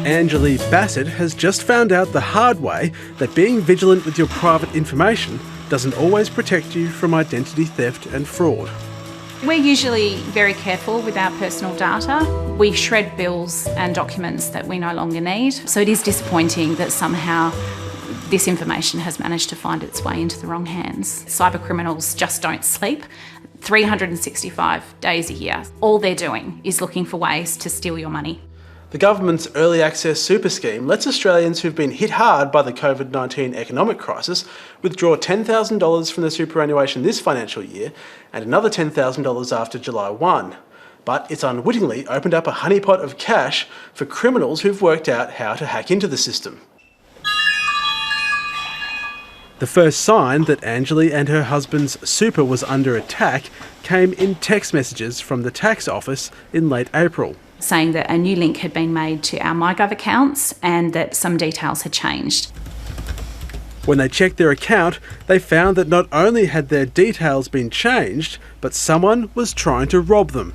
Anjali Bassett has just found out the hard way that being vigilant with your private information doesn't always protect you from identity theft and fraud. We're usually very careful with our personal data. We shred bills and documents that we no longer need. So it is disappointing that somehow this information has managed to find its way into the wrong hands. Cyber criminals just don't sleep. 365 days a year. All they're doing is looking for ways to steal your money. The government's Early Access Super Scheme lets Australians who've been hit hard by the COVID-19 economic crisis withdraw $10,000 from their superannuation this financial year and another $10,000 after July 1. But it's unwittingly opened up a honeypot of cash for criminals who've worked out how to hack into the system. The first sign that Anjali and her husband's super was under attack came in text messages from the tax office in late April, saying that a new link had been made to our MyGov accounts and that some details had changed. When they checked their account, they found that not only had their details been changed, but someone was trying to rob them.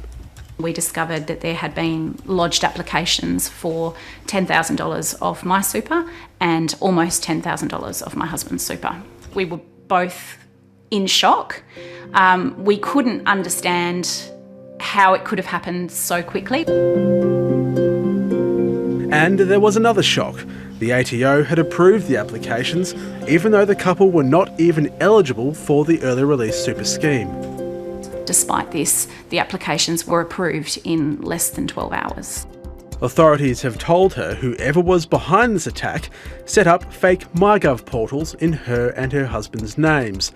We discovered that there had been lodged applications for $10,000 of my super and almost $10,000 of my husband's super. We were both in shock. We couldn't understand how it could have happened so quickly. And there was another shock. The ATO had approved the applications, even though the couple were not even eligible for the early release super scheme. Despite this, the applications were approved in less than 12 hours. Authorities have told her whoever was behind this attack set up fake MyGov portals in her and her husband's names.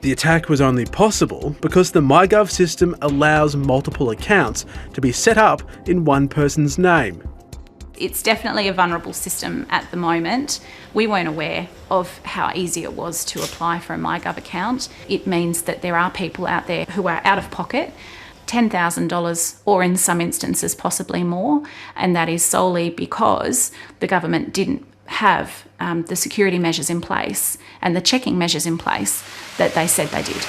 The attack was only possible because the MyGov system allows multiple accounts to be set up in one person's name. It's definitely a vulnerable system at the moment. We weren't aware of how easy it was to apply for a MyGov account. It means that there are people out there who are out of pocket, $10,000 or in some instances possibly more, and that is solely because the government didn't have the security measures in place and the checking measures in place that they said they did.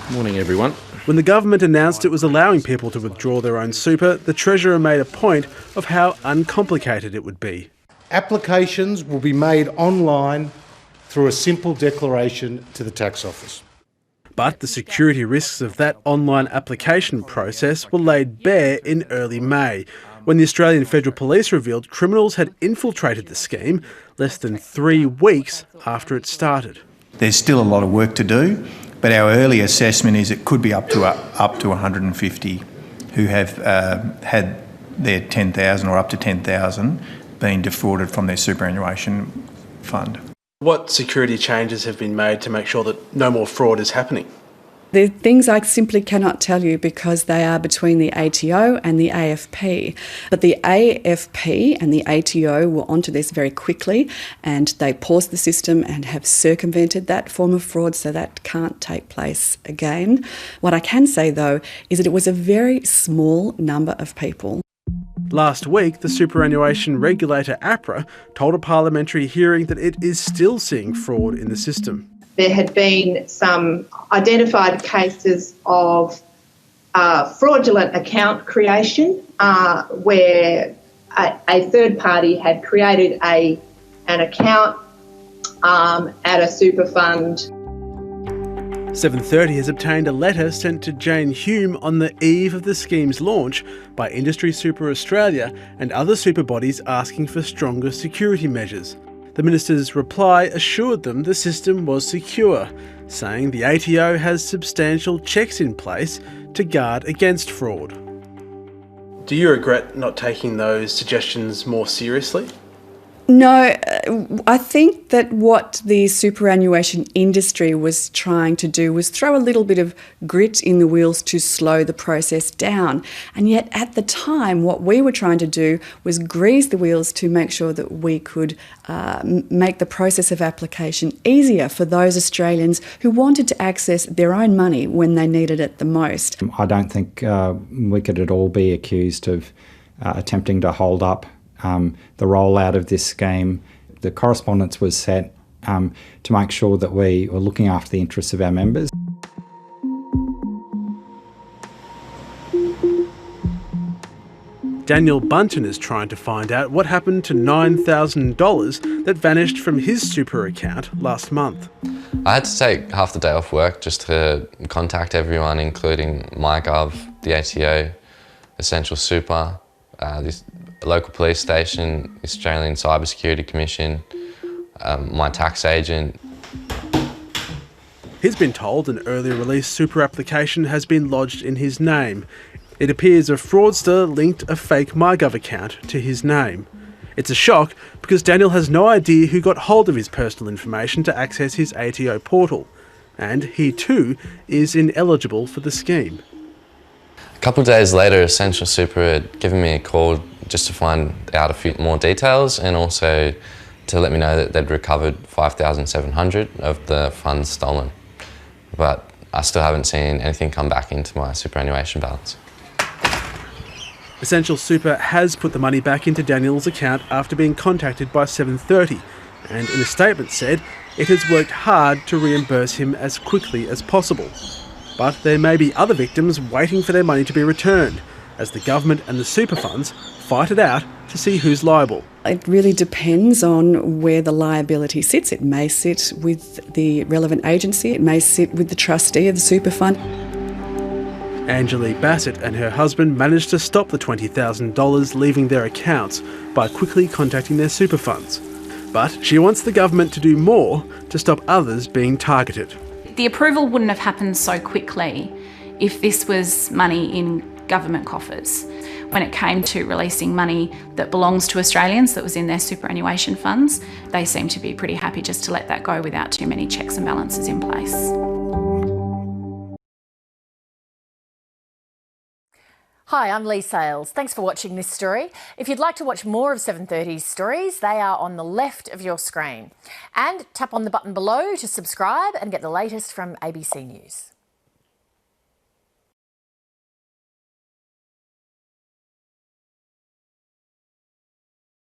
Morning, everyone. When the government announced it was allowing people to withdraw their own super, the Treasurer made a point of how uncomplicated it would be. Applications will be made online through a simple declaration to the tax office. But the security risks of that online application process were laid bare in early May, when the Australian Federal Police revealed criminals had infiltrated the scheme less than 3 weeks after it started. There's still a lot of work to do, but our early assessment is it could be up to 150 who have had their 10,000 or up to 10,000 being defrauded from their superannuation fund. What security changes have been made to make sure that no more fraud is happening? There are things I simply cannot tell you because they are between the ATO and the AFP. But the AFP and the ATO were onto this very quickly and they paused the system and have circumvented that form of fraud so that can't take place again. What I can say though is that it was a very small number of people. Last week, the superannuation regulator APRA told a parliamentary hearing that it is still seeing fraud in the system. There had been some identified cases of fraudulent account creation where a third party had created an account at a super fund. 730 has obtained a letter sent to Jane Hume on the eve of the scheme's launch by Industry Super Australia and other super bodies asking for stronger security measures. The minister's reply assured them the system was secure, saying the ATO has substantial checks in place to guard against fraud. Do you regret not taking those suggestions more seriously? No, I think that what the superannuation industry was trying to do was throw a little bit of grit in the wheels to slow the process down. And yet at the time, what we were trying to do was grease the wheels to make sure that we could make the process of application easier for those Australians who wanted to access their own money when they needed it the most. I don't think we could at all be accused of attempting to hold up the rollout of this scheme The correspondence was set to make sure that we were looking after the interests of our members. Daniel Bunton is trying to find out what happened to $9,000 that vanished from his super account last month. I had to take half the day off work just to contact everyone, including MyGov, the ATO, Essential Super, this local police station, the Australian Cybersecurity Commission, my tax agent. He's been told an earlier release super application has been lodged in his name. It appears a fraudster linked a fake MyGov account to his name. It's a shock because Daniel has no idea who got hold of his personal information to access his ATO portal, and he too is ineligible for the scheme. A couple of days later, Essential Super had given me a call just to find out a few more details and also to let me know that they'd recovered $5,700 of the funds stolen. But I still haven't seen anything come back into my superannuation balance. Essential Super has put the money back into Daniel's account after being contacted by 730, and in a statement said it has worked hard to reimburse him as quickly as possible. But there may be other victims waiting for their money to be returned, as the government and the super funds fight it out to see who's liable. It really depends on where the liability sits. It may sit with the relevant agency, it may sit with the trustee of the super fund. Angelie Bassett and her husband managed to stop the $20,000 leaving their accounts by quickly contacting their super funds. But she wants the government to do more to stop others being targeted. The approval wouldn't have happened so quickly if this was money in government coffers. When it came to releasing money that belongs to Australians that was in their superannuation funds, they seem to be pretty happy just to let that go without too many checks and balances in place. Hi, I'm Lee Sales. Thanks for watching this story. If you'd like to watch more of 730's stories, they are on the left of your screen. And tap on the button below to subscribe and get the latest from ABC News.